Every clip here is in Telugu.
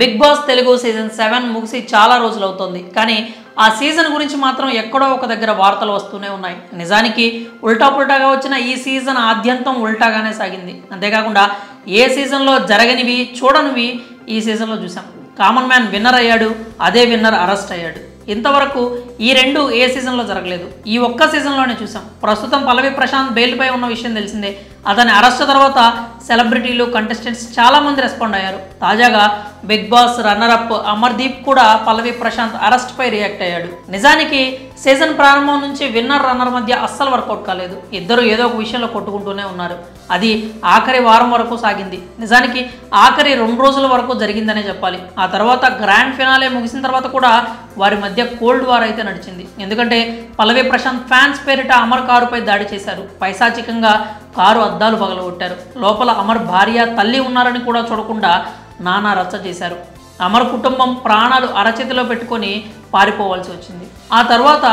బిగ్ బాస్ తెలుగు సీజన్ 7 ముగిసి చాలా రోజులు అవుతుంది. కానీ ఆ సీజన్ గురించి మాత్రం ఎక్కడో ఒక దగ్గర వార్తలు వస్తూనే ఉన్నాయి. నిజానికి ఉల్టాగా వచ్చిన ఈ సీజన్ ఆద్యంతం ఉల్టాగానే సాగింది. అంతేకాకుండా ఏ సీజన్లో జరగనివి చూడనివి ఈ సీజన్లో చూసాం. కామన్ మ్యాన్ విన్నర్ అయ్యాడు, అదే విన్నర్ అరెస్ట్ అయ్యాడు. ఇంతవరకు ఈ రెండు ఏ సీజన్లో జరగలేదు. ఈ ఒక్క సీజన్లోనే చూసాం. ప్రస్తుతం పల్లవి ప్రశాంత్ బెయిల్పై ఉన్న విషయం తెలిసిందే. అతని అరెస్ట్ తర్వాత సెలబ్రిటీలు, కంటెస్టెంట్స్ చాలామంది రెస్పాండ్ అయ్యారు. తాజాగా బిగ్ బాస్ రన్నరప్ అమర్దీప్ కూడా పల్లవి ప్రశాంత్ అరెస్ట్పై రియాక్ట్ అయ్యాడు. నిజానికి సీజన్ ప్రారంభం నుంచి విన్నర్ రన్నర్ మధ్య అస్సలు వర్కౌట్ కాలేదు. ఇద్దరు ఏదో ఒక విషయంలో కొట్టుకుంటూనే ఉన్నారు. అది ఆఖరి వారం వరకు సాగింది. నిజానికి ఆఖరి 2 రోజుల వరకు జరిగిందనే చెప్పాలి. ఆ తర్వాత గ్రాండ్ ఫినాలే ముగిసిన తర్వాత కూడా వారి మధ్య కోల్డ్ వార్ అయితే నడిచింది. ఎందుకంటే పల్లవి ప్రశాంత్ ఫ్యాన్స్ పేరిట అమర్ కారుపై దాడి చేశారు. పైశాచికంగా కారు అద్దాలు పగలగొట్టారు. లోపల అమర్ భార్య, తల్లి ఉన్నారని కూడా చూడకుండా నానా రచ్చ చేశారు. అమర్ కుటుంబం ప్రాణాలు అరచేతిలో పెట్టుకొని పారిపోవాల్సి వచ్చింది. ఆ తర్వాత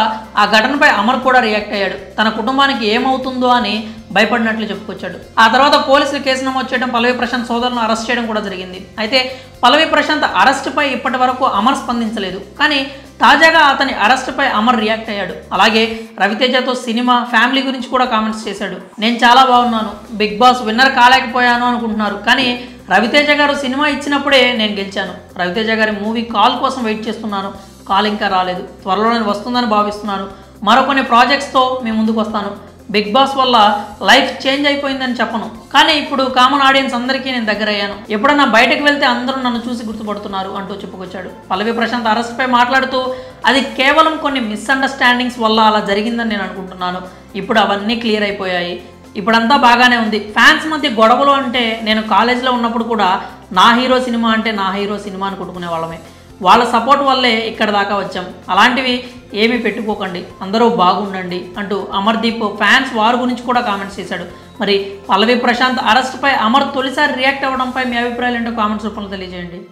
ఆ ఘటనపై అమర్ కూడా రియాక్ట్ అయ్యాడు. తన కుటుంబానికి ఏమవుతుందో అని భయపడినట్లు చెప్పుకొచ్చాడు. ఆ తర్వాత పోలీసులు కేసు నమోదు చేయడం, పల్లవి ప్రశాంత్ సోదరులను అరెస్ట్ చేయడం కూడా జరిగింది. అయితే పల్లవి ప్రశాంత్ అరెస్టుపై ఇప్పటి వరకు అమర్ స్పందించలేదు. కానీ తాజాగా అతని అరెస్టుపై అమర్ రియాక్ట్ అయ్యాడు. అలాగే రవితేజతో సినిమా, ఫ్యామిలీ గురించి కూడా కామెంట్స్ చేశాడు. నేను చాలా బాగున్నాను, బిగ్ బాస్ విన్నర్ కాలేకపోయాను అనుకుంటున్నారు, కానీ రవితేజ గారు సినిమా ఇచ్చినప్పుడే నేను గెలిచాను. రవితేజ గారి మూవీ కాల్ కోసం వెయిట్ చేస్తున్నాను. కాల్ ఇంకా రాలేదు. త్వరలోనే వస్తుందని భావిస్తున్నాను. మరికొన్ని ప్రాజెక్ట్స్తో మీ ముందుకు వస్తాను. బిగ్ బాస్ వల్ల లైఫ్ చేంజ్ అయిపోయిందని చెప్పను, కానీ ఇప్పుడు కామన్ ఆడియన్స్ అందరికీ నేను దగ్గర అయ్యాను. ఎప్పుడన్నా బయటకు వెళ్తే అందరూ నన్ను చూసి గుర్తుపడుతున్నారు అంటూ చెప్పుకొచ్చాడు. పల్లవి ప్రశాంత్ అరెస్ట్పై మాట్లాడుతూ అది కేవలం కొన్ని మిస్అండర్స్టాండింగ్స్ వల్ల అలా జరిగిందని నేను అనుకుంటున్నాను. ఇప్పుడు అవన్నీ క్లియర్ అయిపోయాయి. ఇప్పుడంతా బాగానే ఉంది. ఫ్యాన్స్ మధ్య గొడవలు అంటే నేను కాలేజీలో ఉన్నప్పుడు కూడా నా హీరో సినిమా అంటే నా హీరో సినిమా అని కొట్టుకునే వాళ్ళమే. వాళ్ళ సపోర్ట్ వల్లే ఇక్కడ దాకా వచ్చాం. అలాంటివి ఏమీ పెట్టుకోకండి, అందరూ బాగుండండి అంటూ అమర్దీప్ ఫ్యాన్స్ వారి గురించి కూడా కామెంట్స్ చేశాడు. మరి పల్లవి ప్రశాంత్ అరెస్ట్పై అమర్ తొలిసారి రియాక్ట్ అవ్వడంపై మీ అభిప్రాయాలు ఏంటో కామెంట్స్ రూపంలో తెలియజేయండి.